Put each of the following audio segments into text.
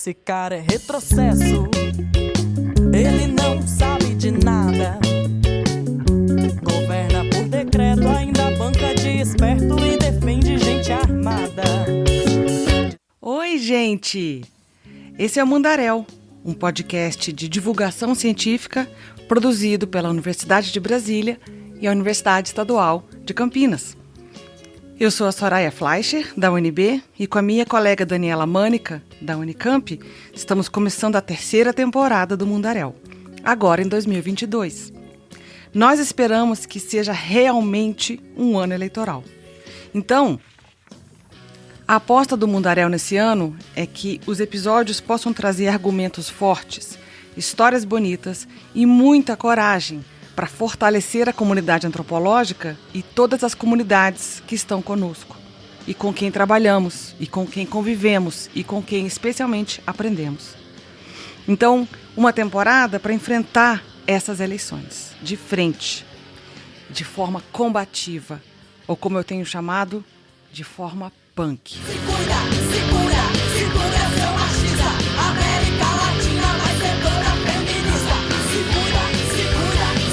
Esse cara é retrocesso, ele não sabe de nada. Governa por decreto, ainda banca de esperto e defende gente armada. Oi, gente! Esse é o Mundaréu, um podcast de divulgação científica produzido pela Universidade de Brasília e a Universidade Estadual de Campinas. Eu sou a Soraya Fleischer, da UNB, e com a minha colega Daniela Mânica, da Unicamp, estamos começando a terceira temporada do Mundaréu, agora em 2022. Nós esperamos que seja realmente um ano eleitoral. Então, a aposta do Mundaréu nesse ano é que os episódios possam trazer argumentos fortes, histórias bonitas e muita coragem para fortalecer a comunidade antropológica e todas as comunidades que estão conosco, e com quem trabalhamos, e com quem convivemos, e com quem especialmente aprendemos. Então, uma temporada para enfrentar essas eleições, de frente, de forma combativa, ou como eu tenho chamado, de forma punk. Segura seu machista. América Latina vai ser toda feminista.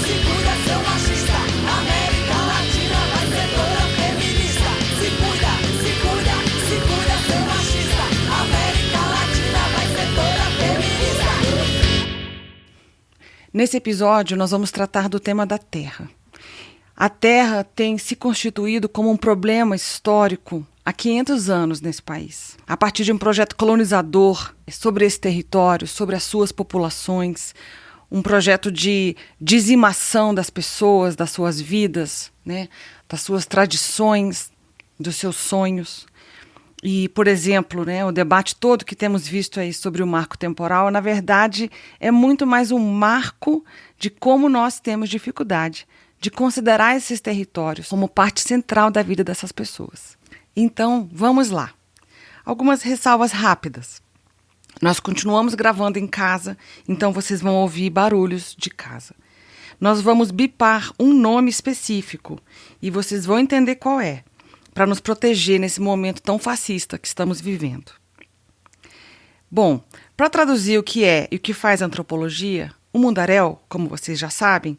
Segura seu machista. América Latina vai ser toda feminista. Segura seu machista. América Latina vai ser toda feminista. Nesse episódio, nós vamos tratar do tema da terra. A terra tem se constituído como um problema histórico há 500 anos nesse país, a partir de um projeto colonizador sobre esse território, sobre as suas populações, um projeto de dizimação das pessoas, das suas vidas, né, das suas tradições, dos seus sonhos. E, por exemplo, né, o debate todo que temos visto aí sobre o marco temporal, na verdade, é muito mais um marco de como nós temos dificuldade de considerar esses territórios como parte central da vida dessas pessoas. Então, vamos lá. Algumas ressalvas rápidas. Nós continuamos gravando em casa, então vocês vão ouvir barulhos de casa. Nós vamos bipar um nome específico e vocês vão entender qual é, para nos proteger nesse momento tão fascista que estamos vivendo. Bom, para traduzir o que é e o que faz antropologia, o Mundaréu, como vocês já sabem,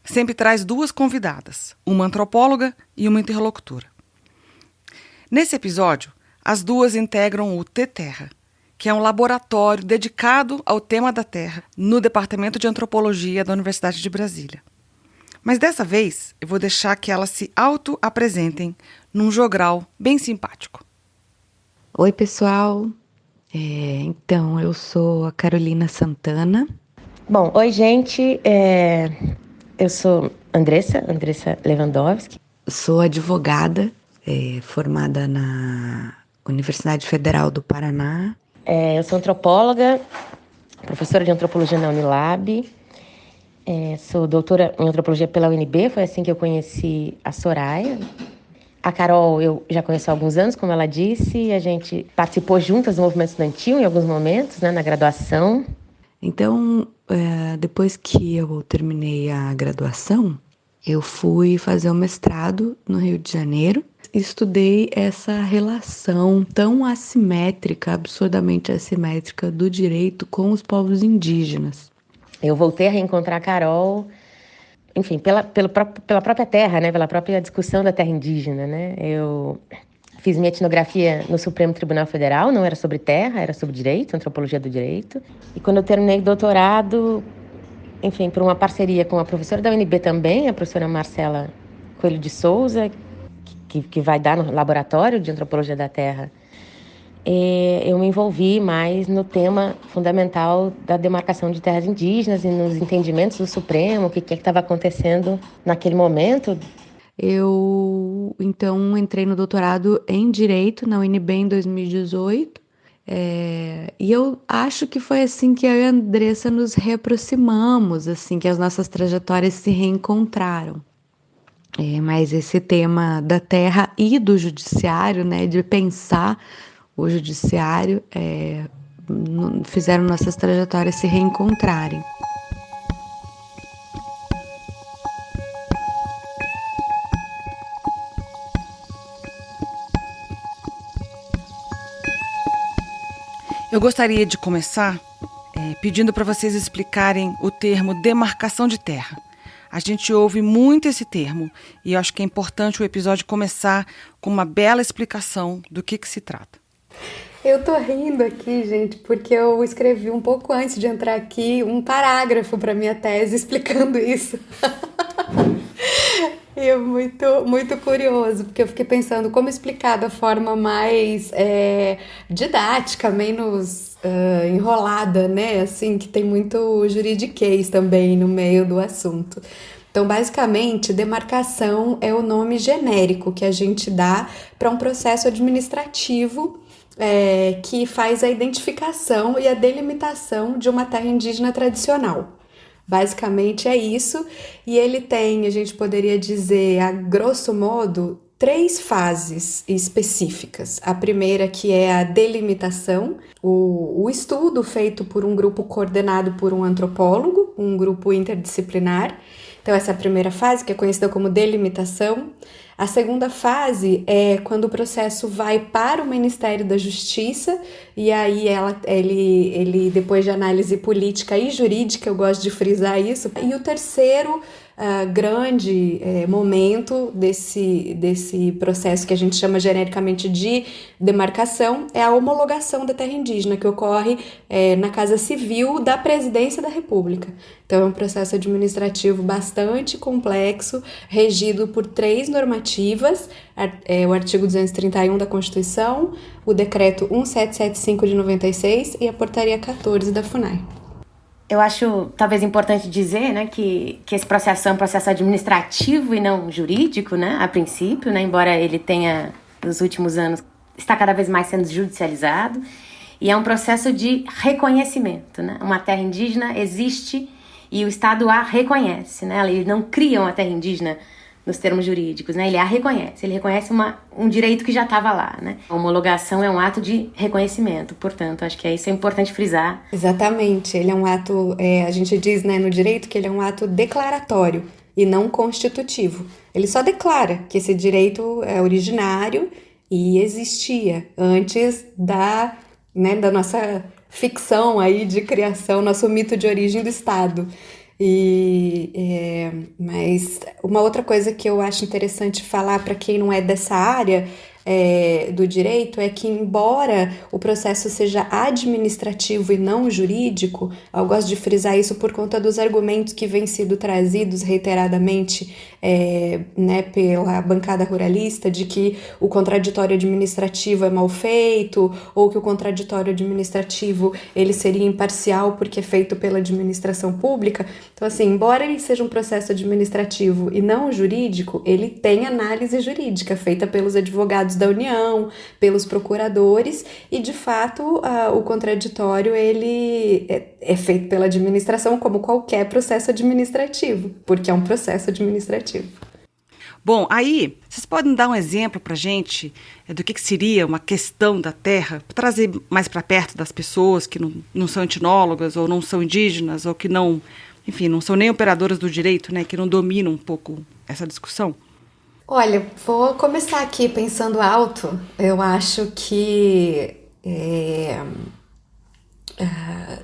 sempre traz duas convidadas, uma antropóloga e uma interlocutora. Nesse episódio, as duas integram o T-Terra, que é um laboratório dedicado ao tema da Terra no Departamento de Antropologia da Universidade de Brasília. Mas dessa vez, eu vou deixar que elas se auto-apresentem num jogral bem simpático. Oi, pessoal. Então, eu sou a Carolina Santana. Bom, oi, gente. Eu sou Andressa Lewandowski. Sou advogada, formada na Universidade Federal do Paraná. Eu sou antropóloga, professora de antropologia na Unilab. Sou doutora em antropologia pela UNB, foi assim que eu conheci a Soraya. A Carol eu já conheço há alguns anos, como ela disse. A gente participou juntas do movimento estudantil em alguns momentos, né, na graduação. Então, depois que eu terminei a graduação, eu fui fazer o mestrado no Rio de Janeiro. Estudei essa relação tão assimétrica, absurdamente assimétrica, do direito com os povos indígenas. Eu voltei a reencontrar a Carol, enfim, pela própria terra, né? Pela própria discussão da terra indígena, né? Eu fiz minha etnografia no Supremo Tribunal Federal, não era sobre terra, era sobre direito, antropologia do direito. E quando eu terminei o doutorado, enfim, por uma parceria com a professora da UNB também, a professora Marcela Coelho de Souza, que vai dar no Laboratório de Antropologia da Terra, eu me envolvi mais no tema fundamental da demarcação de terras indígenas e nos entendimentos do Supremo, o que estava acontecendo naquele momento. Eu, então, entrei no doutorado em Direito na UNB em 2018, e eu acho que foi assim que eu e a Andressa nos reaproximamos, assim, que as nossas trajetórias se reencontraram. Mas esse tema da terra e do judiciário, né, de pensar o judiciário, fizeram nossas trajetórias se reencontrarem. Eu gostaria de começar pedindo para vocês explicarem o termo demarcação de terra. A gente ouve muito esse termo e eu acho que é importante o episódio começar com uma bela explicação do que se trata. Eu tô rindo aqui, gente, porque eu escrevi um pouco antes de entrar aqui um parágrafo para minha tese explicando isso. E é muito curioso, porque eu fiquei pensando como explicar da forma mais didática, menos enrolada, né? Assim, que tem muito juridiquês também no meio do assunto. Então, basicamente, demarcação é o nome genérico que a gente dá para um processo administrativo que faz a identificação e a delimitação de uma terra indígena tradicional. Basicamente é isso, e ele tem, a gente poderia dizer, a grosso modo, 3 fases específicas. A primeira, que é a delimitação, o estudo feito por um grupo coordenado por um antropólogo, um grupo interdisciplinar. Então essa é a primeira fase, que é conhecida como delimitação. A segunda fase é quando o processo vai para o Ministério da Justiça, e aí ele depois de análise política e jurídica, eu gosto de frisar isso. E o terceiro grande momento desse processo, que a gente chama genericamente de demarcação, é a homologação da terra indígena, que ocorre na Casa Civil da Presidência da República. Então é um processo administrativo bastante complexo, regido por 3 normativas, o artigo 231 da Constituição, o decreto 1775 de 96 e a portaria 14 da FUNAI. Eu acho talvez importante dizer, né, que esse processo é um processo administrativo e não jurídico, né, a princípio, né, embora ele tenha, nos últimos anos, está cada vez mais sendo judicializado, e é um processo de reconhecimento, né, uma terra indígena existe e o Estado a reconhece, né, ele não cria uma terra indígena nos termos jurídicos, né, ele reconhece um direito que já estava lá, né. A homologação é um ato de reconhecimento, portanto, acho que isso é importante frisar. Exatamente, ele é um ato, a gente diz, né, no direito que ele é um ato declaratório e não constitutivo. Ele só declara que esse direito é originário e existia antes da nossa ficção aí de criação, nosso mito de origem do Estado. Mas uma outra coisa que eu acho interessante falar para quem não é dessa área do direito é que, embora o processo seja administrativo e não jurídico, eu gosto de frisar isso por conta dos argumentos que vêm sido trazidos reiteradamente pela bancada ruralista, de que o contraditório administrativo é mal feito, ou que o contraditório administrativo ele seria imparcial porque é feito pela administração pública. Então, assim, embora ele seja um processo administrativo e não jurídico, ele tem análise jurídica feita pelos advogados da União, pelos procuradores, e de fato o contraditório ele é feito pela administração como qualquer processo administrativo, porque é um processo administrativo. Bom, aí, vocês podem dar um exemplo para a gente do que seria uma questão da terra, para trazer mais para perto das pessoas que não são etnólogas ou não são indígenas ou que não são nem operadoras do direito, né, que não dominam um pouco essa discussão? Olha, vou começar aqui pensando alto. Eu acho que,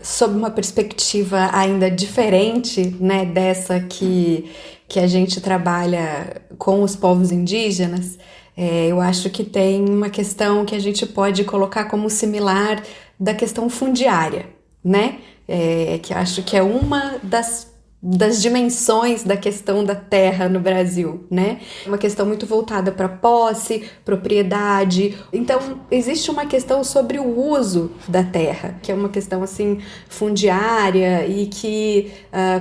sob uma perspectiva ainda diferente, né, dessa que a gente trabalha com os povos indígenas, eu acho que tem uma questão que a gente pode colocar como similar da questão fundiária, né? Que acho que é uma das dimensões da questão da terra no Brasil, né? Uma questão muito voltada para posse, propriedade. Então, existe uma questão sobre o uso da terra, que é uma questão, assim, fundiária e que,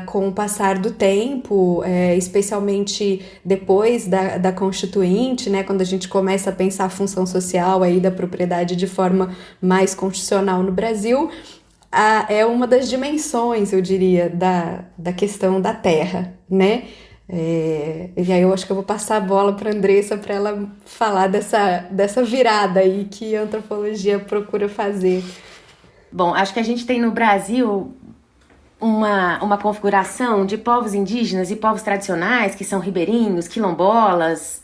com o passar do tempo, especialmente depois da Constituinte, né? Quando a gente começa a pensar a função social aí da propriedade de forma mais constitucional no Brasil, é uma das dimensões, eu diria, da questão da terra, né? E aí eu acho que eu vou passar a bola para a Andressa para ela falar dessa virada aí que a antropologia procura fazer. Bom, acho que a gente tem no Brasil uma configuração de povos indígenas e povos tradicionais, que são ribeirinhos, quilombolas,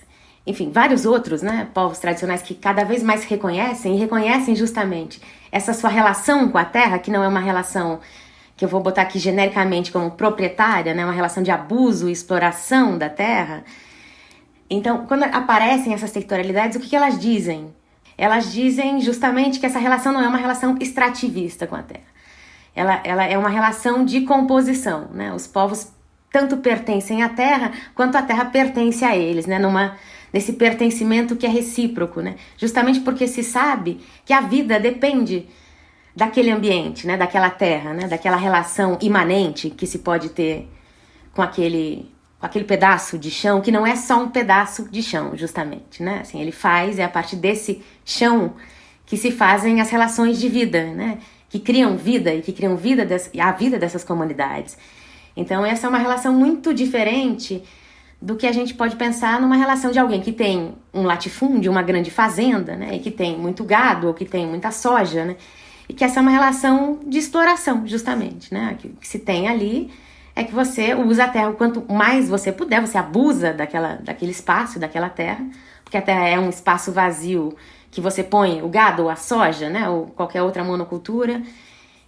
enfim, vários outros, né, povos tradicionais que cada vez mais reconhecem, e reconhecem justamente essa sua relação com a terra, que não é uma relação que eu vou botar aqui genericamente como proprietária, né, uma relação de abuso e exploração da terra. Então, quando aparecem essas territorialidades, o que elas dizem? Elas dizem justamente que essa relação não é uma relação extrativista com a terra. Ela é uma relação de composição, né? Os povos tanto pertencem à terra, quanto a terra pertence a eles, né? Nesse pertencimento que é recíproco, né? Justamente porque se sabe que a vida depende daquele ambiente, né? Daquela terra, né? Daquela relação imanente que se pode ter com aquele pedaço de chão, que não é só um pedaço de chão, justamente, né? Assim, é a partir desse chão que se fazem as relações de vida, né? Que criam vida a vida dessas comunidades. Então, essa é uma relação muito diferente do que a gente pode pensar numa relação de alguém que tem um latifúndio, uma grande fazenda, né? E que tem muito gado, ou que tem muita soja, né? E que essa é uma relação de exploração, justamente, né? Que se tem ali é que você usa a terra, quanto mais você puder, você abusa daquele espaço, daquela terra, porque a terra é um espaço vazio que você põe o gado ou a soja, né, ou qualquer outra monocultura,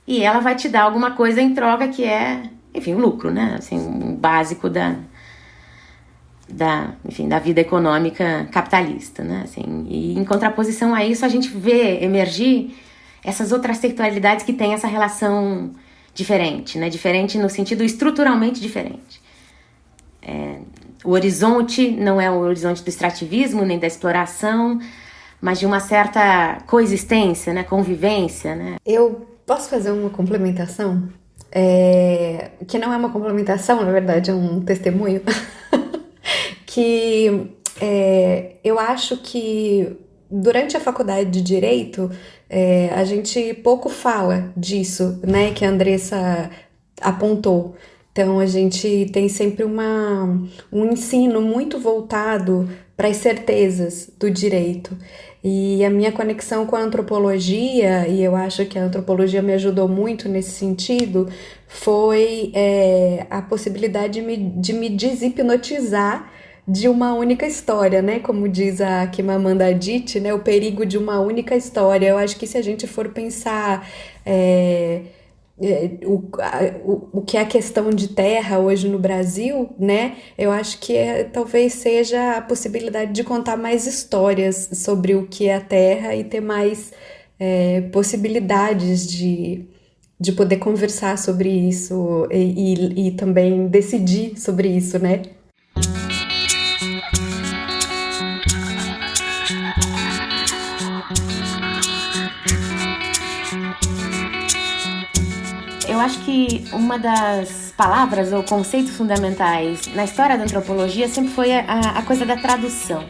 e ela vai te dar alguma coisa em troca que é, enfim, o lucro, né, assim, um básico da vida econômica capitalista, né, assim, e em contraposição a isso a gente vê emergir essas outras territorialidades que têm essa relação diferente, né? Diferente no sentido estruturalmente diferente. O horizonte não é o horizonte do extrativismo nem da exploração, mas de uma certa coexistência, né? Convivência, né? Eu posso fazer uma complementação? Que não é uma complementação, na verdade, é um testemunho. Eu acho que durante a faculdade de Direito, a gente pouco fala disso, né, que a Andressa apontou. Então, a gente tem sempre um ensino muito voltado para as certezas do direito. E a minha conexão com a antropologia, e eu acho que a antropologia me ajudou muito nesse sentido, foi a possibilidade de me deshipnotizar de uma única história, né? Como diz a Chimamanda Adichie, né? O perigo de uma única história. Eu acho que se a gente for pensar o que é a questão de terra hoje no Brasil, né? Eu acho que talvez seja a possibilidade de contar mais histórias sobre o que é a terra e ter mais possibilidades de poder conversar sobre isso e também decidir sobre isso, né? Eu acho que uma das palavras ou conceitos fundamentais na história da antropologia sempre foi a coisa da tradução.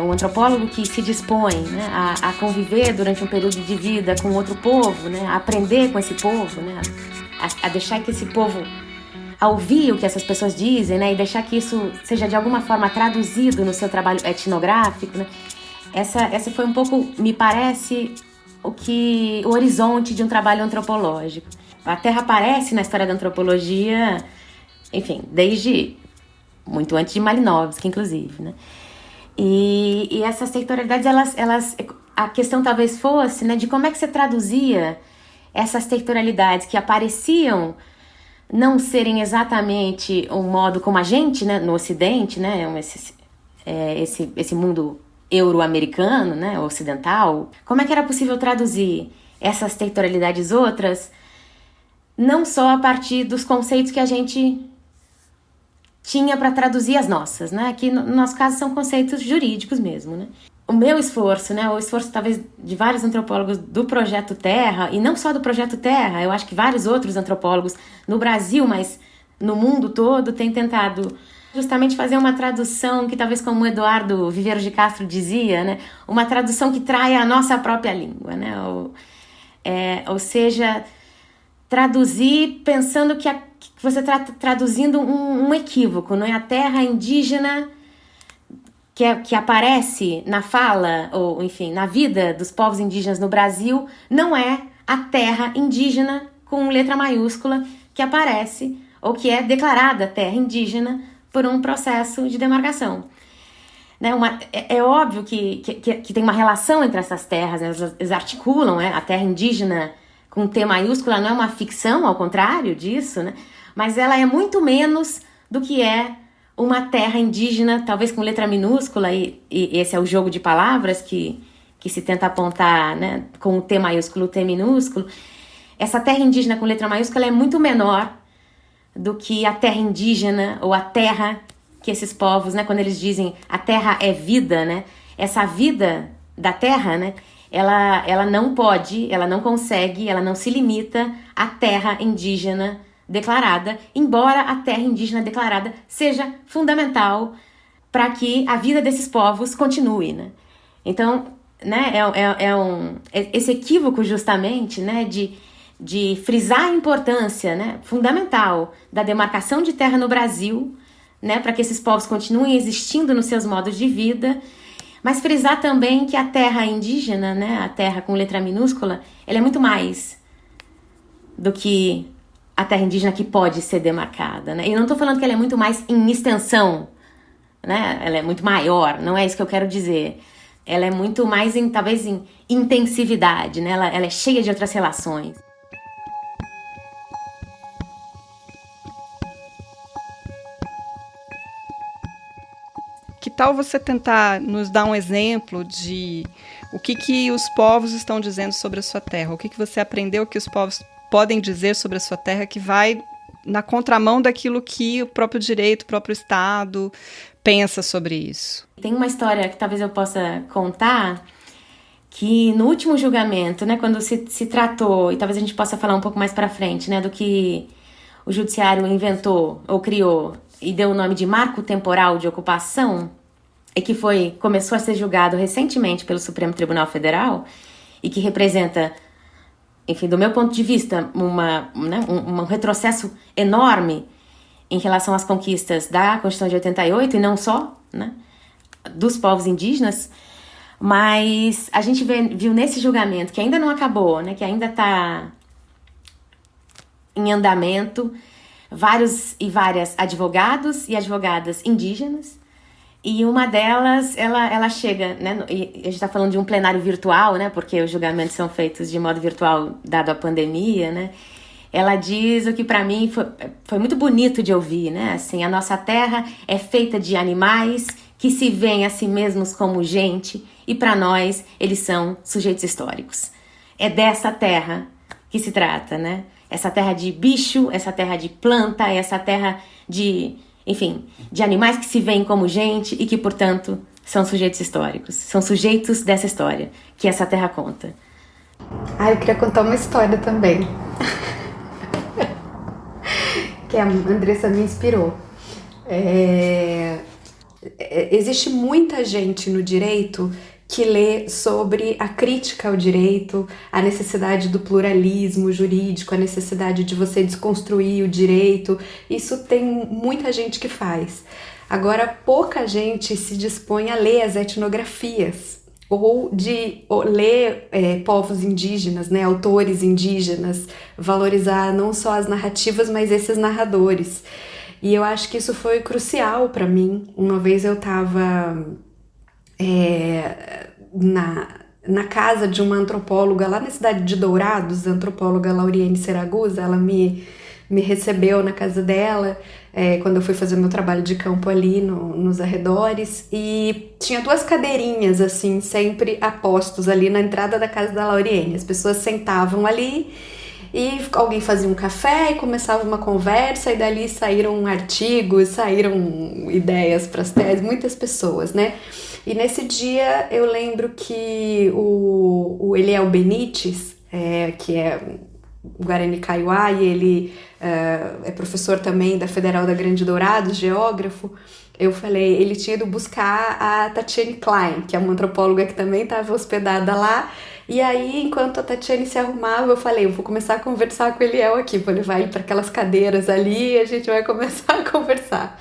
Um antropólogo que se dispõe, né, a conviver durante um período de vida com outro povo, né, a aprender com esse povo, né, a deixar que esse povo, a ouvir o que essas pessoas dizem, né, e deixar que isso seja de alguma forma traduzido no seu trabalho etnográfico, né. Essa foi um pouco, me parece, o horizonte de um trabalho antropológico. A terra aparece na história da antropologia, enfim, desde muito antes de Malinowski, inclusive, né? E essas territorialidades, a questão talvez fosse, né, de como é que você traduzia essas territorialidades que apareciam não serem exatamente um modo como a gente, né, no Ocidente, né, esse mundo euro-americano, né, ocidental. Como é que era possível traduzir essas territorialidades outras, não só a partir dos conceitos que a gente tinha para traduzir as nossas, né, que no nosso caso são conceitos jurídicos mesmo, né. O meu esforço, né, o esforço talvez de vários antropólogos do Projeto Terra, e não só do Projeto Terra, eu acho que vários outros antropólogos no Brasil, mas no mundo todo, têm tentado justamente fazer uma tradução que talvez, como o Eduardo Viveiro de Castro dizia, né, uma tradução que traia a nossa própria língua, né, ou seja, traduzir pensando que você está traduzindo um equívoco, não é? A terra indígena que aparece na fala, ou enfim, na vida dos povos indígenas no Brasil, não é a terra indígena com letra maiúscula que aparece, ou que é declarada terra indígena por um processo de demarcação. né, é óbvio que tem uma relação entre essas terras, né, elas articulam, né, a terra indígena com T maiúscula não é uma ficção, ao contrário disso, né, mas ela é muito menos do que é uma terra indígena, talvez com letra minúscula, e esse é o jogo de palavras que se tenta apontar, né, com o T maiúsculo, o T minúsculo. Essa terra indígena com letra maiúscula é muito menor do que a terra indígena ou a terra que esses povos, né, quando eles dizem a terra é vida, né, essa vida da terra, né, ela não pode, ela não consegue, ela não se limita à terra indígena declarada, embora a terra indígena declarada seja fundamental para que a vida desses povos continue, né. Então, né, esse equívoco justamente, né, de frisar a importância, né, fundamental da demarcação de terra no Brasil, né, para que esses povos continuem existindo nos seus modos de vida, mas frisar também que a terra indígena, né, a terra com letra minúscula, ela é muito mais do que a terra indígena que pode ser demarcada, né? E não estou falando que ela é muito mais em extensão, né? Ela é muito maior, não é isso que eu quero dizer. Ela é muito mais, talvez, em intensividade, né? Ela é cheia de outras relações. Que tal você tentar nos dar um exemplo de o que os povos estão dizendo sobre a sua terra? O que você aprendeu que os povos podem dizer sobre a sua terra que vai na contramão daquilo que o próprio direito, o próprio Estado pensa sobre isso? Tem uma história que talvez eu possa contar, que no último julgamento, né, quando se tratou, e talvez a gente possa falar um pouco mais para frente, né, do que o judiciário inventou ou criou e deu o nome de marco temporal de ocupação, e que começou a ser julgado recentemente pelo Supremo Tribunal Federal, e que representa, enfim, do meu ponto de vista, um retrocesso enorme em relação às conquistas da Constituição de 88, e não só, né, dos povos indígenas, mas a gente viu nesse julgamento, que ainda não acabou, né, que ainda está em andamento, vários e várias advogados e advogadas indígenas, e uma delas, ela chega, né, e a gente está falando de um plenário virtual, né, porque os julgamentos são feitos de modo virtual, dado a pandemia, né, ela diz o que para mim foi muito bonito de ouvir, né, assim, a nossa terra é feita de animais que se veem a si mesmos como gente, e para nós eles são sujeitos históricos. É dessa terra que se trata, né, essa terra de bicho, essa terra de planta, essa terra de, enfim, de animais que se veem como gente e que, portanto, são sujeitos históricos. São sujeitos dessa história que essa terra conta. Eu queria contar uma história também. Que a Andressa me inspirou. Existe muita gente no direito que lê sobre a crítica ao direito, a necessidade do pluralismo jurídico, a necessidade de você desconstruir o direito. Isso tem muita gente que faz. Agora, pouca gente se dispõe a ler as etnografias ou ler povos indígenas, né, autores indígenas, valorizar não só as narrativas, mas esses narradores. E eu acho que isso foi crucial para mim. Uma vez eu estava na casa de uma antropóloga lá na cidade de Dourados, a antropóloga Lauriane Seragusa. Ela me recebeu na casa dela quando eu fui fazer meu trabalho de campo ali nos arredores, e tinha 2 cadeirinhas assim, sempre a postos ali na entrada da casa da Lauriane. As pessoas sentavam ali e alguém fazia um café e começava uma conversa, e dali saíram artigos, saíram ideias para as teses, muitas pessoas, né? E nesse dia eu lembro que o Eliel Benites, que é Guarani Kaiowá, e ele é professor também da Federal da Grande Dourados, geógrafo, eu falei, ele tinha ido buscar a Tatiane Klein, que é uma antropóloga que também estava hospedada lá. E aí, enquanto a Tatiane se arrumava, eu falei, eu vou começar a conversar com o Eliel aqui, vou levar ele para aquelas cadeiras ali e a gente vai começar a conversar.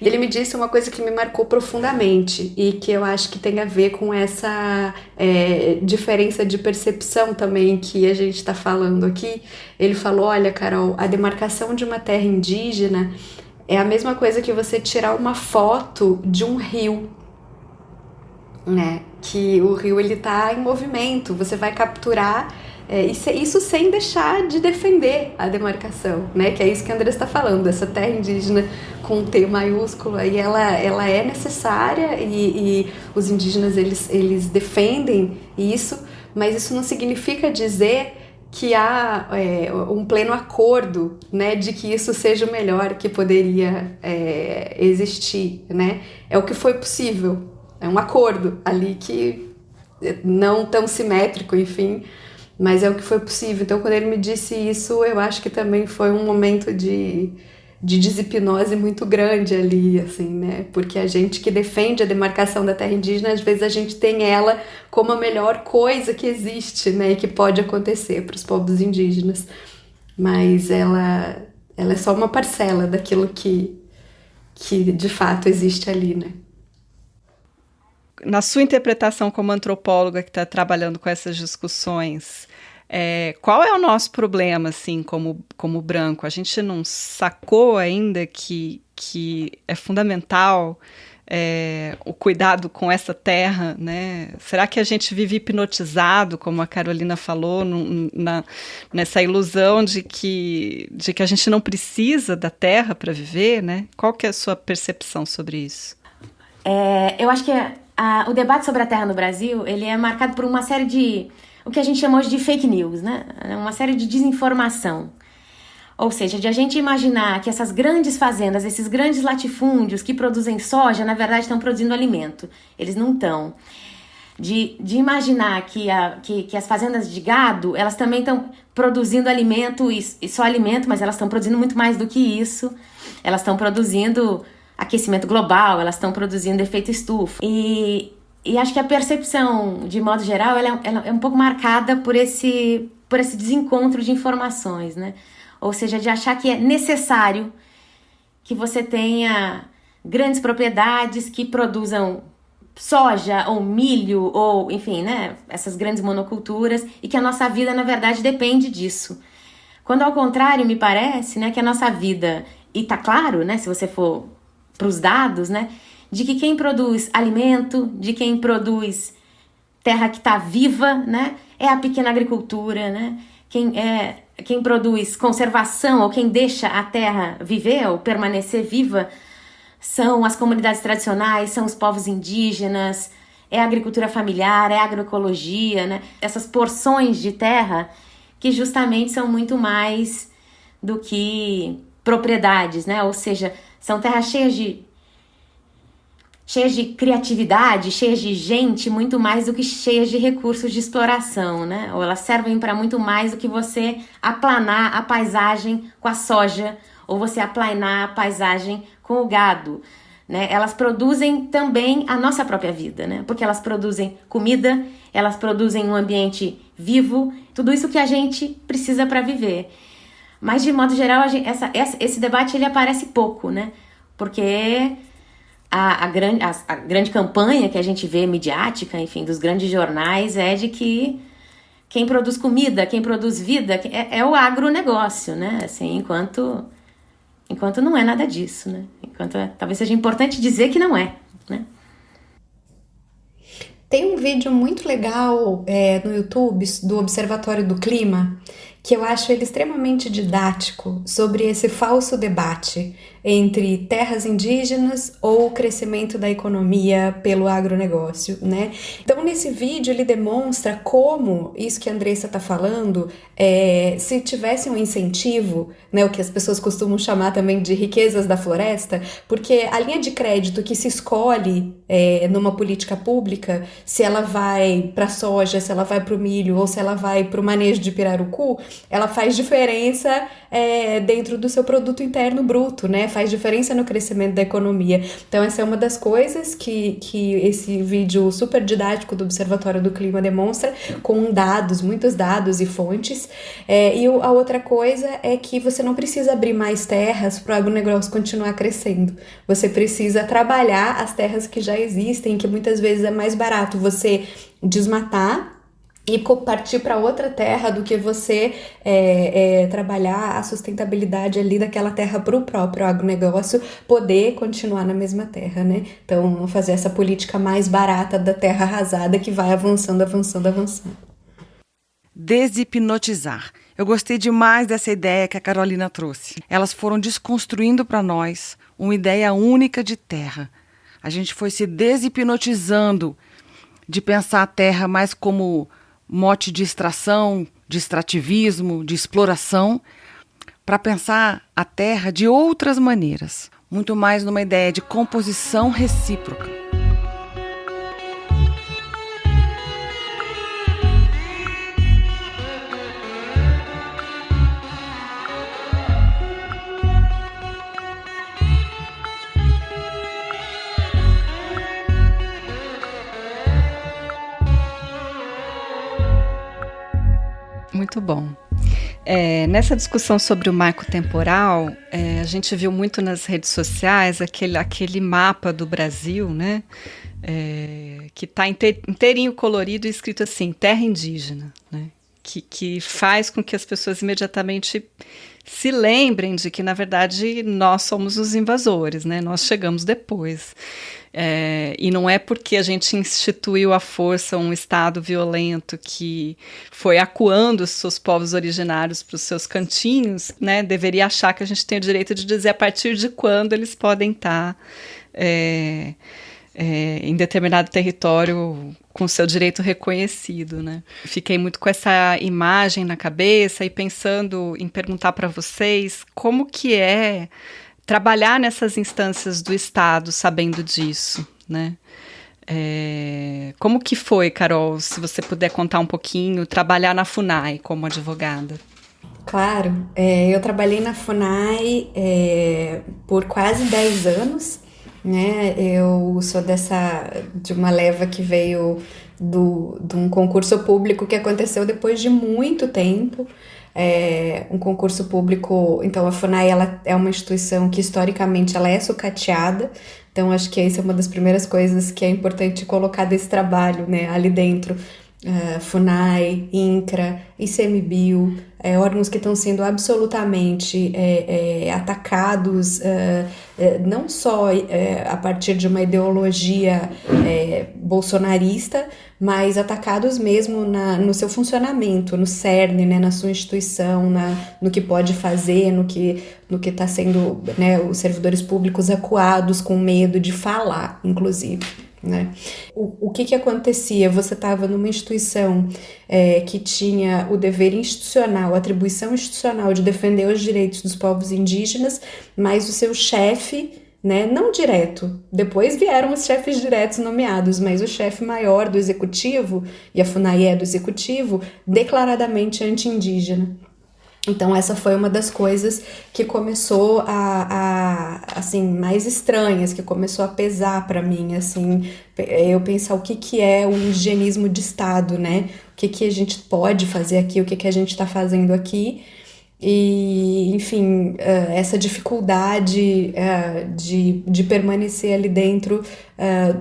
E ele me disse uma coisa que me marcou profundamente e que eu acho que tem a ver com essa diferença de percepção também que a gente está falando aqui. Ele falou, olha, Carol, a demarcação de uma terra indígena é a mesma coisa que você tirar uma foto de um rio. né? Que o rio ele tá em movimento, você vai capturar isso sem deixar de defender a demarcação, né? Que é isso que a Andressa está falando, essa terra indígena com T maiúsculo, aí ela é necessária e os indígenas eles defendem isso, mas isso não significa dizer que há um pleno acordo, né, de que isso seja o melhor que poderia existir, né? É o que foi possível, é um acordo ali que não tão simétrico, enfim, mas é o que foi possível. Então, quando ele me disse isso, eu acho que também foi um momento de deshipnose muito grande ali, assim, né? Porque a gente que defende a demarcação da terra indígena, às vezes a gente tem ela como a melhor coisa que existe, né? E que pode acontecer para os povos indígenas. Mas ela é só uma parcela daquilo que de fato existe ali, né? Na sua interpretação como antropóloga que está trabalhando com essas discussões, qual é o nosso problema, assim, como branco? A gente não sacou ainda que é fundamental o cuidado com essa terra, né? Será que a gente vive hipnotizado, como a Carolina falou, nessa ilusão de que a gente não precisa da terra para viver, né? Qual que é a sua percepção sobre isso? Eu acho que o debate sobre a terra no Brasil, ele é marcado por uma série de, o que a gente chama hoje de fake news, né? Uma série de desinformação. Ou seja, de a gente imaginar que essas grandes fazendas, esses grandes latifúndios que produzem soja, na verdade estão produzindo alimento. Eles não estão. De imaginar que as fazendas de gado, elas também estão produzindo alimento e só alimento, mas elas estão produzindo muito mais do que isso. Elas estão produzindo aquecimento global, elas estão produzindo efeito estufa. E acho que a percepção, de modo geral, ela é um pouco marcada por esse desencontro de informações, né? Ou seja, de achar que é necessário que você tenha grandes propriedades que produzam soja ou milho ou, enfim, né, essas grandes monoculturas, e que a nossa vida, na verdade, depende disso. Quando, ao contrário, me parece, né, que a nossa vida, e tá claro, né, se você for para os dados, né, de que quem produz alimento, de quem produz terra que está viva, né, é a pequena agricultura, né, quem produz conservação ou quem deixa a terra viver ou permanecer viva são as comunidades tradicionais, são os povos indígenas, é a agricultura familiar, é a agroecologia, né? Essas porções de terra que justamente são muito mais do que propriedades, né? Ou seja, são terras cheias de criatividade, cheias de gente, muito mais do que cheias de recursos de exploração, né? Ou elas servem para muito mais do que você aplanar a paisagem com a soja, ou você aplanar a paisagem com o gado, né? Elas produzem também a nossa própria vida, né? Porque elas produzem comida, elas produzem um ambiente vivo, tudo isso que a gente precisa para viver. Mas, de modo geral, esse debate ele aparece pouco, né? Porque a grande campanha que a gente vê midiática, enfim, dos grandes jornais é de que quem produz comida, quem produz vida é o agronegócio, né? Assim, enquanto não é nada disso, né? Talvez seja importante dizer que não é, né? Tem um vídeo muito legal no YouTube do Observatório do Clima, que eu acho ele extremamente didático sobre esse falso debate entre terras indígenas ou o crescimento da economia pelo agronegócio, né? Então, nesse vídeo, ele demonstra como isso que a Andressa está falando, se tivesse um incentivo, né, o que as pessoas costumam chamar também de riquezas da floresta, porque a linha de crédito que se escolhe numa política pública, se ela vai para a soja, se ela vai para o milho ou se ela vai para o manejo de pirarucu, ela faz diferença dentro do seu produto interno bruto, né? Faz diferença no crescimento da economia. Então, essa é uma das coisas que esse vídeo super didático do Observatório do Clima demonstra, com dados, muitos dados e fontes. E a outra coisa é que você não precisa abrir mais terras para o agronegócio continuar crescendo. Você precisa trabalhar as terras que já existem, que muitas vezes é mais barato você desmatar e partir para outra terra do que você trabalhar a sustentabilidade ali daquela terra para o próprio agronegócio poder continuar na mesma terra, né? Então, fazer essa política mais barata da terra arrasada que vai avançando, avançando, avançando. Deshipnotizar. Eu gostei demais dessa ideia que a Carolina trouxe. Elas foram desconstruindo para nós uma ideia única de terra. A gente foi se deshipnotizando de pensar a terra mais como mote de extração, de extrativismo, de exploração, para pensar a terra de outras maneiras, muito mais numa ideia de composição recíproca. Muito bom. Nessa discussão sobre o marco temporal, a gente viu muito nas redes sociais aquele mapa do Brasil, né? Que está inteirinho colorido e escrito assim, terra indígena, né? Que faz com que as pessoas imediatamente se lembrem de que, na verdade, nós somos os invasores, né? Nós chegamos depois. E não é porque a gente instituiu à força um Estado violento que foi acuando os seus povos originários para os seus cantinhos, né? Deveria achar que a gente tem o direito de dizer a partir de quando eles podem estar em determinado território com seu direito reconhecido, né? Fiquei muito com essa imagem na cabeça e pensando em perguntar para vocês como que é trabalhar nessas instâncias do Estado sabendo disso, né? Como que foi, Carol, se você puder contar um pouquinho, trabalhar na FUNAI como advogada? Claro, eu trabalhei na FUNAI por quase 10 anos, né? Eu sou de uma leva que veio de um concurso público que aconteceu depois de muito tempo. Um concurso público, então a FUNAI ela é uma instituição que historicamente ela é sucateada, então acho que essa é uma das primeiras coisas que é importante colocar desse trabalho, né, ali dentro. FUNAI, INCRA, ICMBio, órgãos que estão sendo absolutamente atacados, não só a partir de uma ideologia bolsonarista, mas atacados mesmo no seu funcionamento, no cerne, né, na sua instituição, no que pode fazer, no que está sendo, né, os servidores públicos acuados com medo de falar, inclusive. Né? O que acontecia? Você estava numa instituição que tinha o dever institucional, a atribuição institucional de defender os direitos dos povos indígenas, mas o seu chefe, né, não direto, depois vieram os chefes diretos nomeados, mas o chefe maior do executivo, e a FUNAI é do executivo, declaradamente anti-indígena. Então essa foi uma das coisas que começou assim, mais estranhas, que começou a pesar para mim, assim, eu pensar o que é o indigenismo de Estado, né? O que a gente pode fazer aqui, o que a gente está fazendo aqui. E, enfim, essa dificuldade de permanecer ali dentro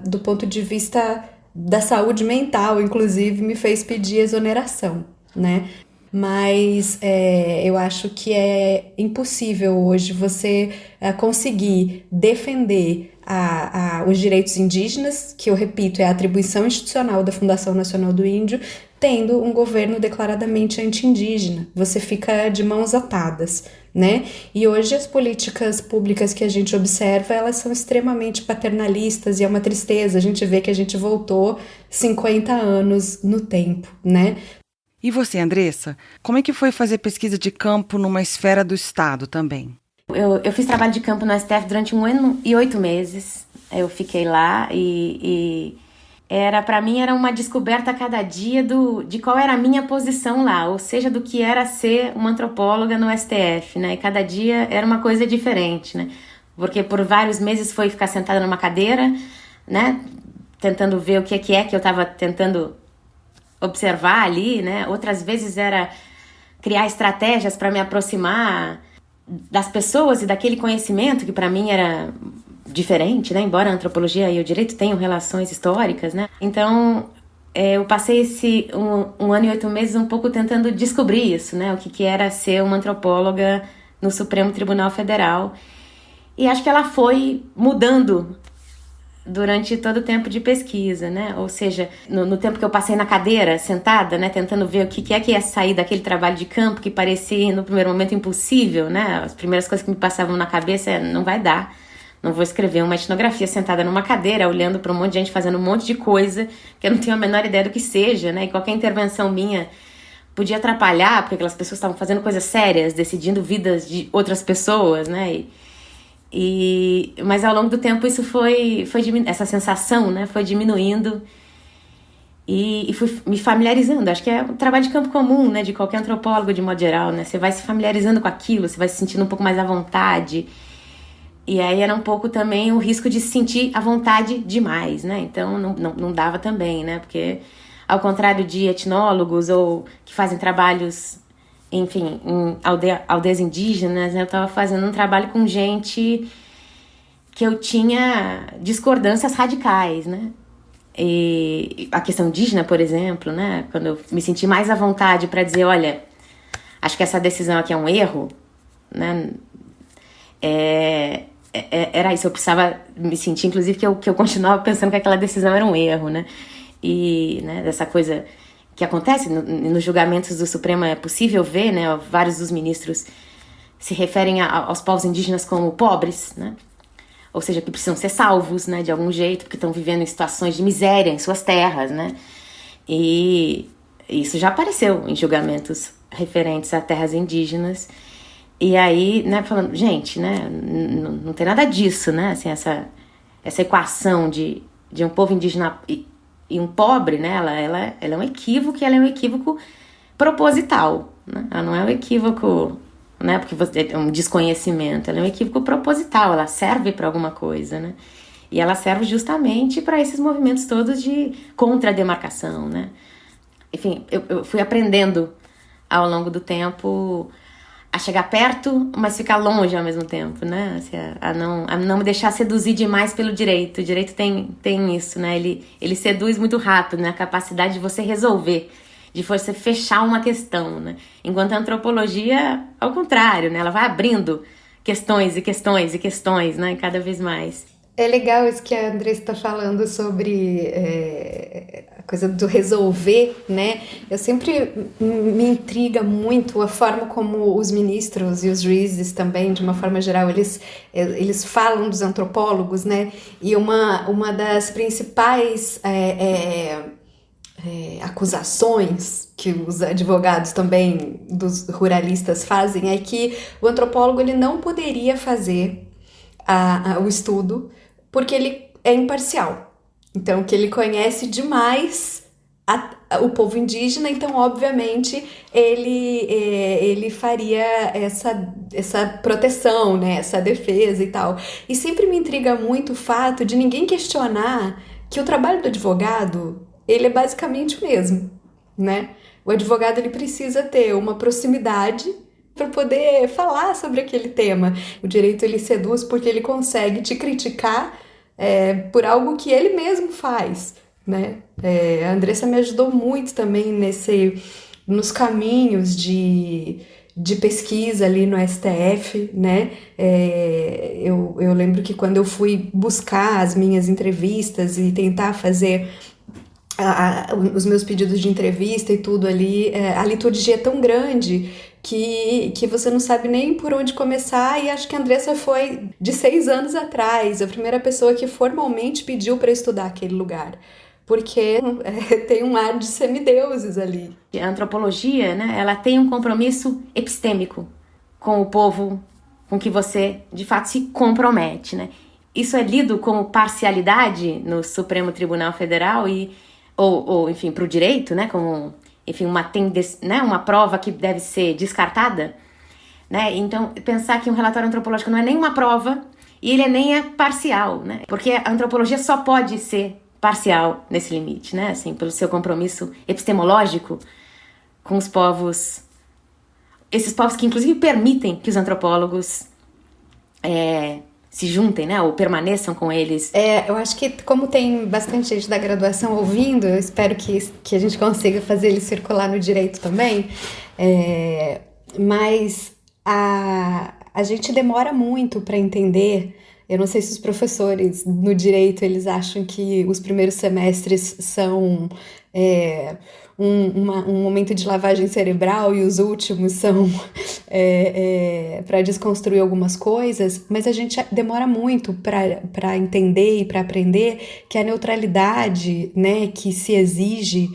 do ponto de vista da saúde mental, inclusive, me fez pedir exoneração, né? Mas eu acho que é impossível hoje você conseguir defender os direitos indígenas, que eu repito, é a atribuição institucional da Fundação Nacional do Índio, tendo um governo declaradamente anti-indígena. Você fica de mãos atadas, né? E hoje as políticas públicas que a gente observa, elas são extremamente paternalistas e é uma tristeza. A gente vê que a gente voltou 50 anos no tempo, né? E você, Andressa, como é que foi fazer pesquisa de campo numa esfera do Estado também? Eu fiz trabalho de campo no STF durante 1 ano e 8 meses. Eu fiquei lá e para mim era uma descoberta a cada dia de qual era a minha posição lá, ou seja, do que era ser uma antropóloga no STF, né? E cada dia era uma coisa diferente, né? Porque por vários meses foi ficar sentada numa cadeira, né? Tentando ver o que é que eu estava tentando observar ali, né? Outras vezes era criar estratégias para me aproximar das pessoas e daquele conhecimento que para mim era diferente, né? Embora a antropologia e o direito tenham relações históricas, né? Então, eu passei um ano e 8 meses um pouco tentando descobrir isso, né? O que era ser uma antropóloga no Supremo Tribunal Federal. E acho que ela foi mudando durante todo o tempo de pesquisa, né? Ou seja, no tempo que eu passei na cadeira, sentada, né? Tentando ver o que é que ia sair daquele trabalho de campo que parecia, no primeiro momento, impossível, né? As primeiras coisas que me passavam na cabeça não vai dar. Não vou escrever uma etnografia sentada numa cadeira, olhando para um monte de gente fazendo um monte de coisa, que eu não tenho a menor ideia do que seja, né? E qualquer intervenção minha podia atrapalhar, porque aquelas pessoas estavam fazendo coisas sérias, decidindo vidas de outras pessoas, né? Mas ao longo do tempo isso foi essa sensação, né, foi diminuindo e fui me familiarizando. Acho que é um trabalho de campo comum, né, de qualquer antropólogo de modo geral, né? Você vai se familiarizando com aquilo, você vai se sentindo um pouco mais à vontade. E aí era um pouco também o risco de se sentir à vontade demais, né? Então não dava também, né? Porque ao contrário de etnólogos ou que fazem trabalhos, enfim, em aldeias indígenas, né? Eu estava fazendo um trabalho com gente que eu tinha discordâncias radicais, né? E a questão indígena, por exemplo, né? Quando eu me senti mais à vontade para dizer, olha, acho que essa decisão aqui é um erro, né? Era isso, eu precisava me sentir, inclusive, que eu continuava pensando que aquela decisão era um erro, né? E, né, dessa coisa que acontece nos julgamentos do Supremo é possível ver, né? Vários dos ministros se referem aos povos indígenas como pobres, né? Ou seja, que precisam ser salvos, né, de algum jeito, porque estão vivendo em situações de miséria em suas terras, né? E isso já apareceu em julgamentos referentes a terras indígenas. E aí, né, falando, gente, né, não tem nada disso, né? Assim, essa equação de um povo indígena e um pobre, né, ela é um equívoco, e ela é um equívoco proposital, né? Ela não é um equívoco, né, porque é um desconhecimento, ela é um equívoco proposital, ela serve para alguma coisa, né? E ela serve justamente para esses movimentos todos de contra-demarcação, né? Enfim, eu fui aprendendo ao longo do tempo a chegar perto, mas ficar longe ao mesmo tempo, né? Assim, a não me deixar seduzir demais pelo direito. O direito tem isso, né? Ele seduz muito rápido, né? A capacidade de você resolver, de você fechar uma questão, né? Enquanto a antropologia, ao contrário, né? Ela vai abrindo questões e questões e questões, né? Cada vez mais. É legal isso que a Andressa está falando sobre a coisa do resolver, né? Eu sempre me intriga muito a forma como os ministros e os juízes também, de uma forma geral, eles falam dos antropólogos, né? E uma das principais acusações que os advogados também dos ruralistas fazem é que o antropólogo ele não poderia fazer o estudo porque ele é imparcial. Então, que ele conhece demais o povo indígena, então, obviamente, ele faria essa proteção, né, essa defesa e tal. E sempre me intriga muito o fato de ninguém questionar que o trabalho do advogado, ele é basicamente o mesmo, né? O advogado, ele precisa ter uma proximidade para poder falar sobre aquele tema. O direito, ele seduz porque ele consegue te criticar por algo que ele mesmo faz, né? A Andressa me ajudou muito também nos caminhos de pesquisa ali no STF, né? Eu lembro que quando eu fui buscar as minhas entrevistas e tentar fazer os meus pedidos de entrevista e tudo ali, a liturgia é tão grande que você não sabe nem por onde começar, e acho que a Andressa foi de 6 anos atrás, a primeira pessoa que formalmente pediu para estudar aquele lugar, porque tem um ar de semideuses ali. A antropologia, né, ela tem um compromisso epistêmico com o povo com que você, de fato, se compromete, né? Isso é lido como parcialidade no Supremo Tribunal Federal ou enfim, para o direito, né, como, enfim, uma prova que deve ser descartada, né? Então, pensar que um relatório antropológico não é nem uma prova e ele nem é parcial, né? Porque a antropologia só pode ser parcial nesse limite, né? Assim, pelo seu compromisso epistemológico com os povos, esses povos que inclusive permitem que os antropólogos se juntem, né? Ou permaneçam com eles. Eu acho que como tem bastante gente da graduação ouvindo, eu espero que a gente consiga fazer ele circular no direito também. Mas a gente demora muito para entender. Eu não sei se os professores no direito eles acham que os primeiros semestres são um momento de lavagem cerebral e os últimos são para desconstruir algumas coisas, mas a gente demora muito para entender e para aprender que a neutralidade, né, que se exige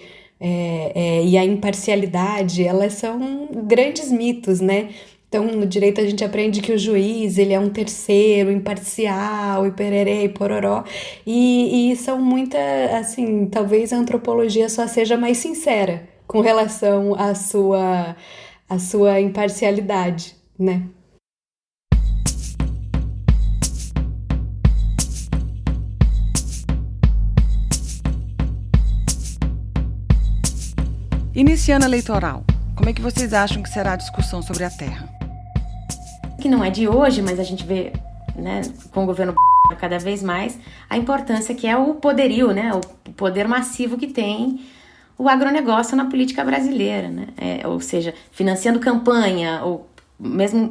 e a imparcialidade, elas são grandes mitos, né? Então, no direito a gente aprende que o juiz, ele é um terceiro, imparcial, e pererê, e pororó, e são muita, assim, talvez a antropologia só seja mais sincera com relação à sua imparcialidade, né? Iniciando a eleitoral, como é que vocês acham que será a discussão sobre a terra? Que não é de hoje, mas a gente vê, né, com o governo cada vez mais, a importância que é o poderio, né, o poder massivo que tem o agronegócio na política brasileira, né? Ou seja, financiando campanha, ou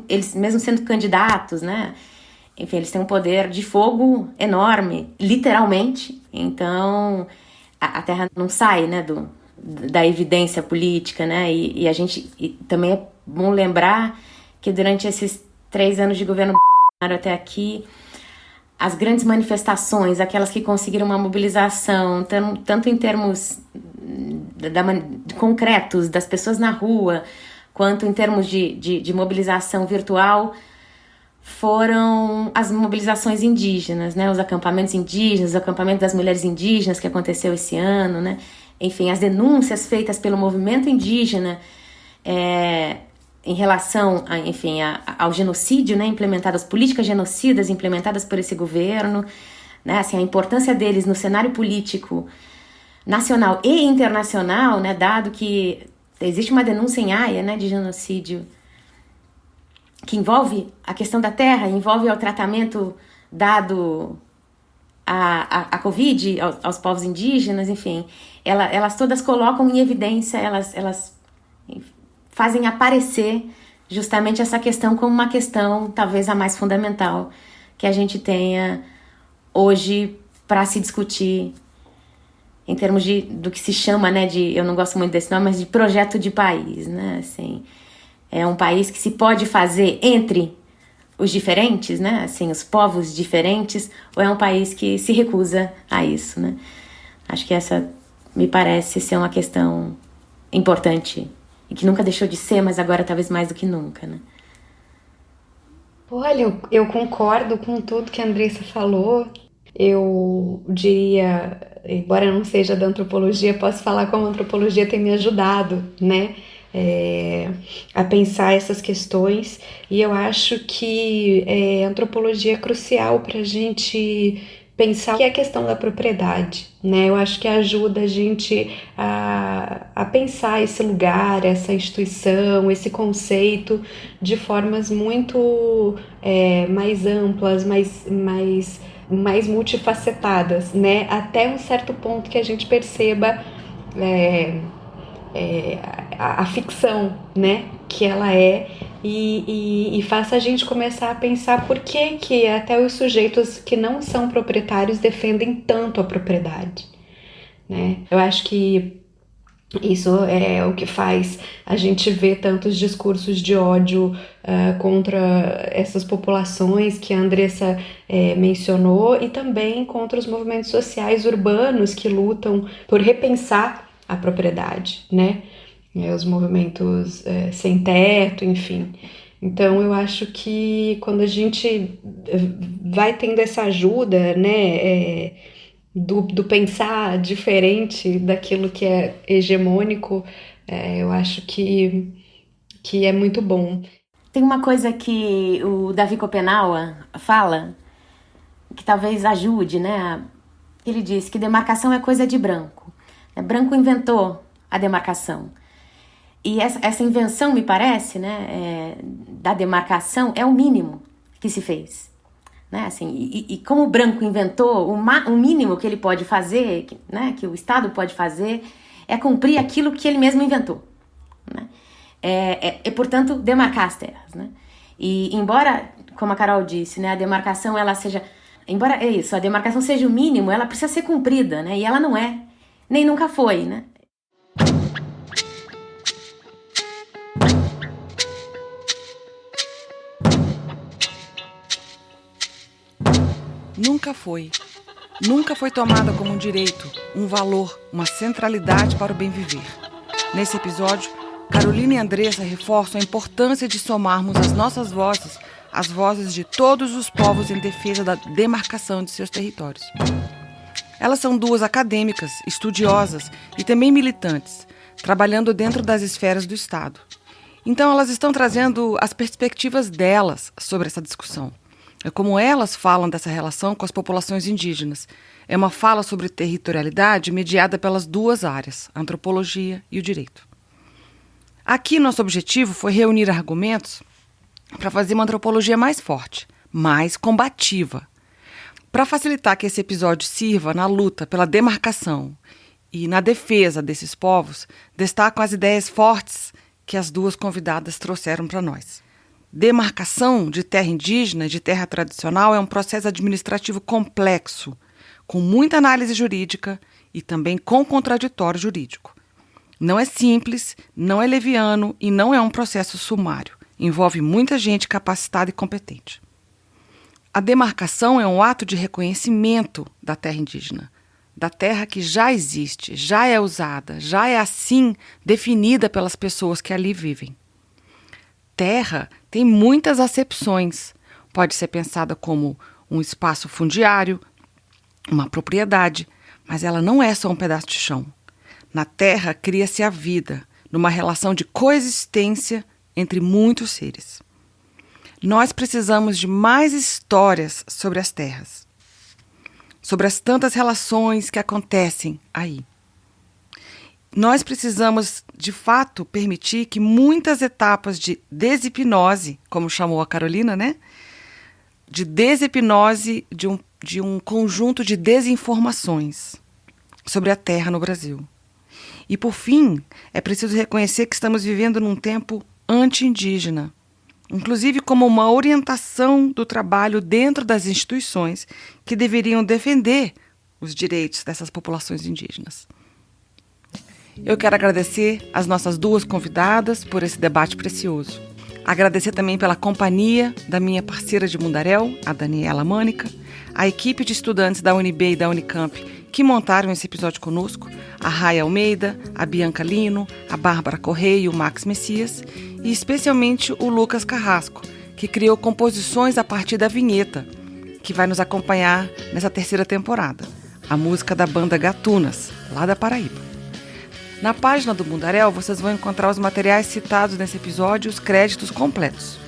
eles mesmo sendo candidatos, né? Enfim, eles têm um poder de fogo enorme, literalmente. Então, a terra não sai, né, da evidência política, né? E a gente também é bom lembrar que durante esses 3 anos de governo até aqui, as grandes manifestações, aquelas que conseguiram uma mobilização, tanto em termos concretos das pessoas na rua, quanto em termos de mobilização virtual, foram as mobilizações indígenas, né? Os acampamentos indígenas, o acampamento das mulheres indígenas que aconteceu esse ano, né? Enfim, as denúncias feitas pelo movimento indígena em relação ao genocídio, né, implementado, as políticas genocidas implementadas por esse governo, né, assim, a importância deles no cenário político nacional e internacional, né, dado que existe uma denúncia em Haia, né, de genocídio que envolve a questão da terra, envolve o tratamento dado a Covid aos povos indígenas, enfim, elas todas colocam em evidência, elas fazem aparecer justamente essa questão como uma questão talvez a mais fundamental que a gente tenha hoje para se discutir em termos do que se chama, né, eu não gosto muito desse nome, mas de projeto de país, né, assim, é um país que se pode fazer entre os diferentes, né, assim, os povos diferentes, ou é um país que se recusa a isso, né? Acho que essa me parece ser uma questão importante e que nunca deixou de ser, mas agora talvez mais do que nunca, né? Olha, eu concordo com tudo que a Andressa falou. Eu diria, embora não seja da antropologia, posso falar como a antropologia tem me ajudado, né? A pensar essas questões, e eu acho que a antropologia é crucial para a gente pensar que é a questão da propriedade, né? Eu acho que ajuda a gente a pensar esse lugar, essa instituição, esse conceito de formas muito mais amplas, mais multifacetadas, né? Até um certo ponto que a gente perceba a ficção, né? Que ela é, e faça a gente começar a pensar por que até os sujeitos que não são proprietários defendem tanto a propriedade, né? Eu acho que isso é o que faz a gente ver tantos discursos de ódio contra essas populações que a Andressa mencionou, e também contra os movimentos sociais urbanos que lutam por repensar a propriedade, né? Os movimentos sem teto, enfim. Então, eu acho que quando a gente vai tendo essa ajuda, né, do pensar diferente daquilo que é hegemônico, eu acho que é muito bom. Tem uma coisa que o Davi Copenaua fala, que talvez ajude, né? Ele diz que demarcação é coisa de branco. Branco inventou a demarcação. E essa invenção, me parece, né, da demarcação é o mínimo que se fez. né? Assim, e como o branco inventou, o mínimo que ele pode fazer, né? Que o Estado pode fazer, é cumprir aquilo que ele mesmo inventou, né? Portanto, demarcar as terras, né? E embora, como a Carol disse, né, a demarcação ela seja... Embora a demarcação seja o mínimo, ela precisa ser cumprida, né? E ela não é, nem nunca foi, né? Nunca foi. Nunca foi tomada como um direito, um valor, uma centralidade para o bem viver. Nesse episódio, Carolina e Andressa reforçam a importância de somarmos as nossas vozes às vozes de todos os povos em defesa da demarcação de seus territórios. Elas são duas acadêmicas, estudiosas e também militantes, trabalhando dentro das esferas do Estado. Então elas estão trazendo as perspectivas delas sobre essa discussão. É como elas falam dessa relação com as populações indígenas. É uma fala sobre territorialidade mediada pelas duas áreas, a antropologia e o direito. Aqui nosso objetivo foi reunir argumentos para fazer uma antropologia mais forte, mais combativa. Para facilitar que esse episódio sirva na luta pela demarcação e na defesa desses povos, destaco as ideias fortes que as duas convidadas trouxeram para nós. Demarcação de terra indígena e de terra tradicional é um processo administrativo complexo, com muita análise jurídica e também com contraditório jurídico. Não é simples, não é leviano e não é um processo sumário. Envolve muita gente capacitada e competente. A demarcação é um ato de reconhecimento da terra indígena, da terra que já existe, já é usada, já é assim definida pelas pessoas que ali vivem. Terra tem muitas acepções. Pode ser pensada como um espaço fundiário, uma propriedade, mas ela não é só um pedaço de chão. Na terra cria-se a vida, numa relação de coexistência entre muitos seres. Nós precisamos de mais histórias sobre as terras, sobre as tantas relações que acontecem aí. Nós precisamos, de fato, permitir que muitas etapas de deshipnose, como chamou a Carolina, né? De deshipnose de um conjunto de desinformações sobre a terra no Brasil. E, por fim, é preciso reconhecer que estamos vivendo num tempo anti-indígena, inclusive como uma orientação do trabalho dentro das instituições que deveriam defender os direitos dessas populações indígenas. Eu quero agradecer as nossas duas convidadas por esse debate precioso. Agradecer também pela companhia da minha parceira de Mundaréu, a Daniela Mânica, a equipe de estudantes da UNB e da Unicamp que montaram esse episódio conosco, a Raia Almeida, a Bianca Lino, a Bárbara Correia e o Max Messias, e especialmente o Lucas Carrasco, que criou composições a partir da vinheta, que vai nos acompanhar nessa terceira temporada, a música da banda Gatunas, lá da Paraíba. Na página do Mundaréu, vocês vão encontrar os materiais citados nesse episódio e os créditos completos.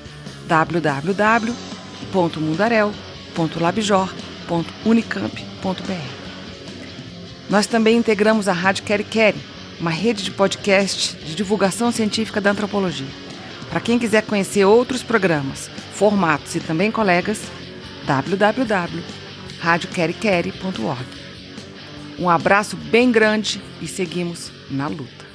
www.mundaréu.labjor.unicamp.br. Nós também integramos a Rádio Queri Queri, uma rede de podcast de divulgação científica da antropologia. Para quem quiser conhecer outros programas, formatos e também colegas, www.radioqueriqueri.org. Um abraço bem grande e seguimos na luta.